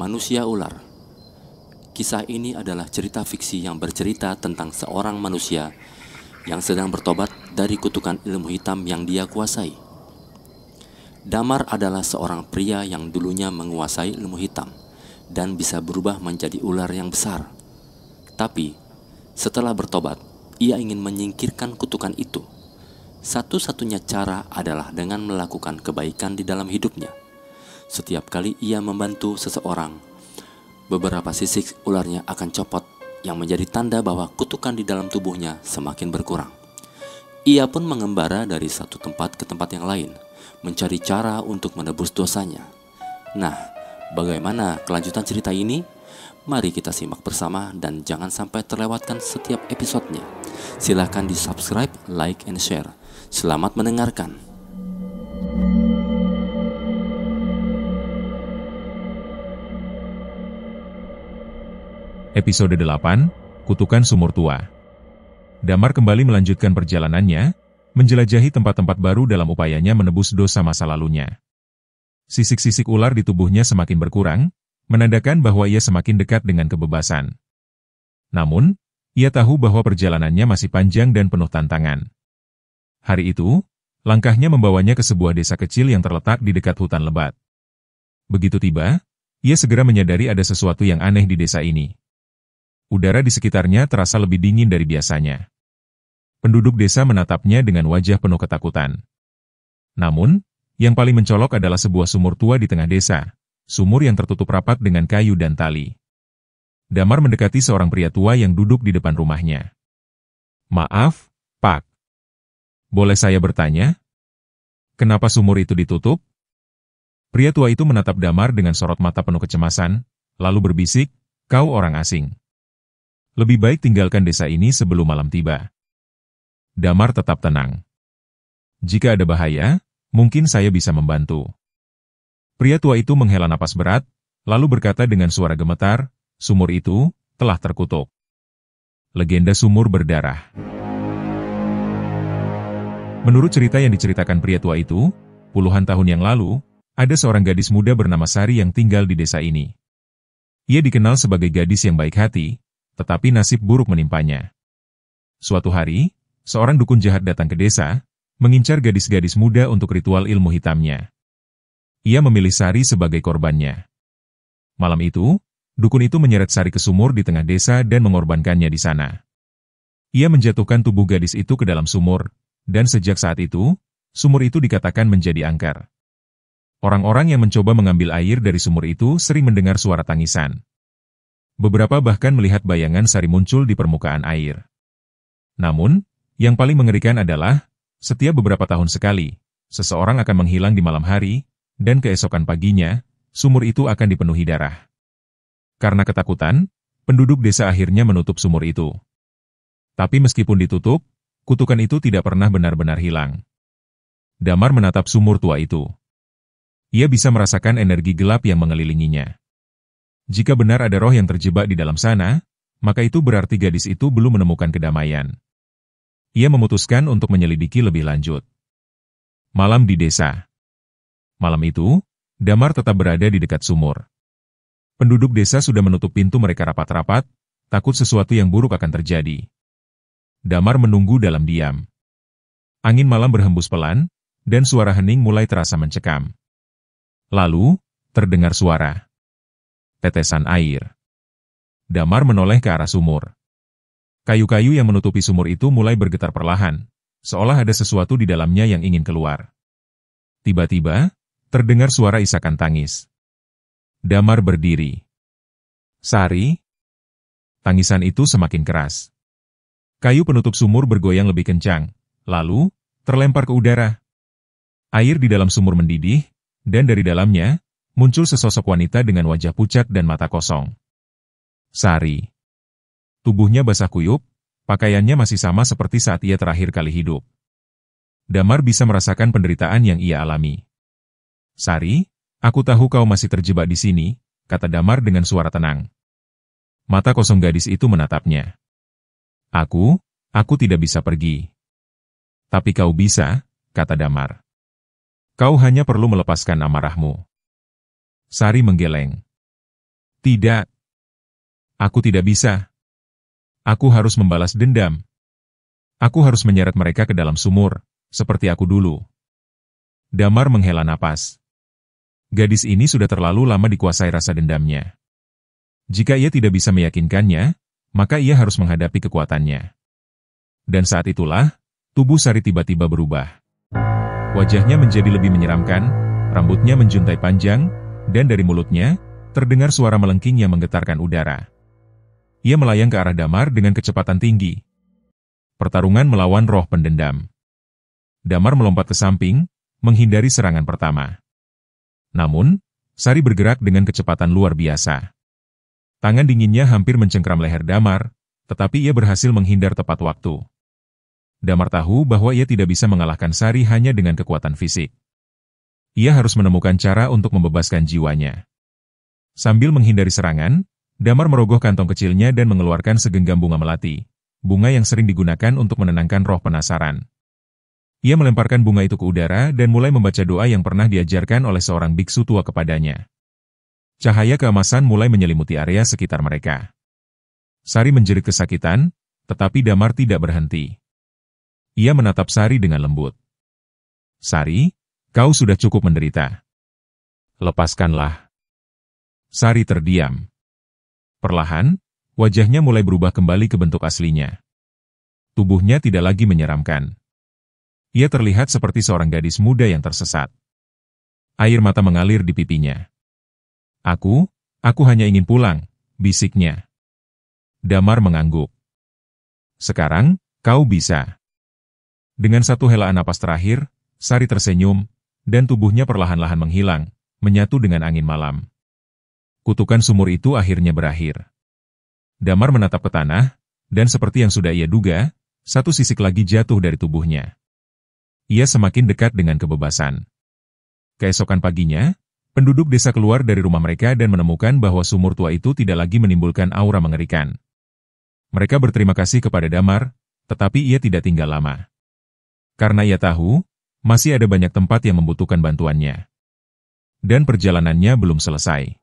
Manusia Ular. Kisah ini adalah cerita fiksi yang bercerita tentang seorang manusia yang sedang bertobat dari kutukan ilmu hitam yang dia kuasai. Damar adalah seorang pria yang dulunya menguasai ilmu hitam dan bisa berubah menjadi ular yang besar. Tapi, setelah bertobat, ia ingin menyingkirkan kutukan itu. Satu-satunya cara adalah dengan melakukan kebaikan di dalam hidupnya. Setiap kali ia membantu seseorang, beberapa sisik ularnya akan copot, yang menjadi tanda bahwa kutukan di dalam tubuhnya semakin berkurang. Ia pun mengembara dari satu tempat ke tempat yang lain, mencari cara untuk menebus dosanya. Nah, bagaimana kelanjutan cerita ini? Mari kita simak bersama dan jangan sampai terlewatkan setiap episodenya. Silahkan di subscribe, like, and share. Selamat mendengarkan. Episode 8, Kutukan Sumur Tua. Damar kembali melanjutkan perjalanannya, menjelajahi tempat-tempat baru dalam upayanya menebus dosa masa lalunya. Sisik-sisik ular di tubuhnya semakin berkurang, menandakan bahwa ia semakin dekat dengan kebebasan. Namun, ia tahu bahwa perjalanannya masih panjang dan penuh tantangan. Hari itu, langkahnya membawanya ke sebuah desa kecil yang terletak di dekat hutan lebat. Begitu tiba, ia segera menyadari ada sesuatu yang aneh di desa ini. Udara di sekitarnya terasa lebih dingin dari biasanya. Penduduk desa menatapnya dengan wajah penuh ketakutan. Namun, yang paling mencolok adalah sebuah sumur tua di tengah desa, sumur yang tertutup rapat dengan kayu dan tali. Damar mendekati seorang pria tua yang duduk di depan rumahnya. "Maaf, Pak. Boleh saya bertanya? Kenapa sumur itu ditutup?" Pria tua itu menatap Damar dengan sorot mata penuh kecemasan, lalu berbisik, "Kau orang asing. Lebih baik tinggalkan desa ini sebelum malam tiba." Damar tetap tenang. "Jika ada bahaya, mungkin saya bisa membantu." Pria tua itu menghela napas berat, lalu berkata dengan suara gemetar, "Sumur itu telah terkutuk." Legenda sumur berdarah. Menurut cerita yang diceritakan pria tua itu, puluhan tahun yang lalu, ada seorang gadis muda bernama Sari yang tinggal di desa ini. Ia dikenal sebagai gadis yang baik hati, tetapi nasib buruk menimpanya. Suatu hari, seorang dukun jahat datang ke desa, mengincar gadis-gadis muda untuk ritual ilmu hitamnya. Ia memilih Sari sebagai korbannya. Malam itu, dukun itu menyeret Sari ke sumur di tengah desa dan mengorbankannya di sana. Ia menjatuhkan tubuh gadis itu ke dalam sumur, dan sejak saat itu, sumur itu dikatakan menjadi angker. Orang-orang yang mencoba mengambil air dari sumur itu sering mendengar suara tangisan. Beberapa bahkan melihat bayangan Sari muncul di permukaan air. Namun, yang paling mengerikan adalah, setiap beberapa tahun sekali, seseorang akan menghilang di malam hari, dan keesokan paginya, sumur itu akan dipenuhi darah. Karena ketakutan, penduduk desa akhirnya menutup sumur itu. Tapi meskipun ditutup, kutukan itu tidak pernah benar-benar hilang. Damar menatap sumur tua itu. Ia bisa merasakan energi gelap yang mengelilinginya. Jika benar ada roh yang terjebak di dalam sana, maka itu berarti gadis itu belum menemukan kedamaian. Ia memutuskan untuk menyelidiki lebih lanjut. Malam di desa. Malam itu, Damar tetap berada di dekat sumur. Penduduk desa sudah menutup pintu mereka rapat-rapat, takut sesuatu yang buruk akan terjadi. Damar menunggu dalam diam. Angin malam berhembus pelan, dan suara hening mulai terasa mencekam. Lalu, terdengar suara tetesan air. Damar menoleh ke arah sumur. Kayu-kayu yang menutupi sumur itu mulai bergetar perlahan, seolah ada sesuatu di dalamnya yang ingin keluar. Tiba-tiba, terdengar suara isakan tangis. Damar berdiri. "Sari!" Tangisan itu semakin keras. Kayu penutup sumur bergoyang lebih kencang, lalu terlempar ke udara. Air di dalam sumur mendidih, dan dari dalamnya, muncul sesosok wanita dengan wajah pucat dan mata kosong. Sari. Tubuhnya basah kuyup, pakaiannya masih sama seperti saat ia terakhir kali hidup. Damar bisa merasakan penderitaan yang ia alami. "Sari, aku tahu kau masih terjebak di sini," kata Damar dengan suara tenang. Mata kosong gadis itu menatapnya. Aku tidak bisa pergi." "Tapi kau bisa," kata Damar. "Kau hanya perlu melepaskan amarahmu." Sari menggeleng. Tidak. Aku tidak bisa. Aku harus membalas dendam. Aku harus menyeret mereka ke dalam sumur, seperti aku dulu. Damar menghela napas. Gadis ini sudah terlalu lama dikuasai rasa dendamnya. Jika ia tidak bisa meyakinkannya, maka ia harus menghadapi kekuatannya. Dan saat itulah, tubuh Sari tiba-tiba berubah. Wajahnya menjadi lebih menyeramkan, rambutnya menjuntai panjang, dan dari mulutnya, terdengar suara melengking yang menggetarkan udara. Ia melayang ke arah Damar dengan kecepatan tinggi. Pertarungan melawan roh pendendam. Damar melompat ke samping, menghindari serangan pertama. Namun, Sari bergerak dengan kecepatan luar biasa. Tangan dinginnya hampir mencengkram leher Damar, tetapi ia berhasil menghindar tepat waktu. Damar tahu bahwa ia tidak bisa mengalahkan Sari hanya dengan kekuatan fisik. Ia harus menemukan cara untuk membebaskan jiwanya. Sambil menghindari serangan, Damar merogoh kantong kecilnya dan mengeluarkan segenggam bunga melati, bunga yang sering digunakan untuk menenangkan roh penasaran. Ia melemparkan bunga itu ke udara dan mulai membaca doa yang pernah diajarkan oleh seorang biksu tua kepadanya. Cahaya keemasan mulai menyelimuti area sekitar mereka. Sari menjerit kesakitan, tetapi Damar tidak berhenti. Ia menatap Sari dengan lembut. Sari, kau sudah cukup menderita. Lepaskanlah. Sari terdiam. Perlahan, wajahnya mulai berubah kembali ke bentuk aslinya. Tubuhnya tidak lagi menyeramkan. Ia terlihat seperti seorang gadis muda yang tersesat. Air mata mengalir di pipinya. Aku hanya ingin pulang, bisiknya. Damar mengangguk. Sekarang, kau bisa. Dengan satu helaan napas terakhir, Sari tersenyum, dan tubuhnya perlahan-lahan menghilang, menyatu dengan angin malam. Kutukan sumur itu akhirnya berakhir. Damar menatap ke tanah, dan seperti yang sudah ia duga, satu sisik lagi jatuh dari tubuhnya. Ia semakin dekat dengan kebebasan. Keesokan paginya, penduduk desa keluar dari rumah mereka dan menemukan bahwa sumur tua itu tidak lagi menimbulkan aura mengerikan. Mereka berterima kasih kepada Damar, tetapi ia tidak tinggal lama. Karena ia tahu, masih ada banyak tempat yang membutuhkan bantuannya. Dan perjalanannya belum selesai.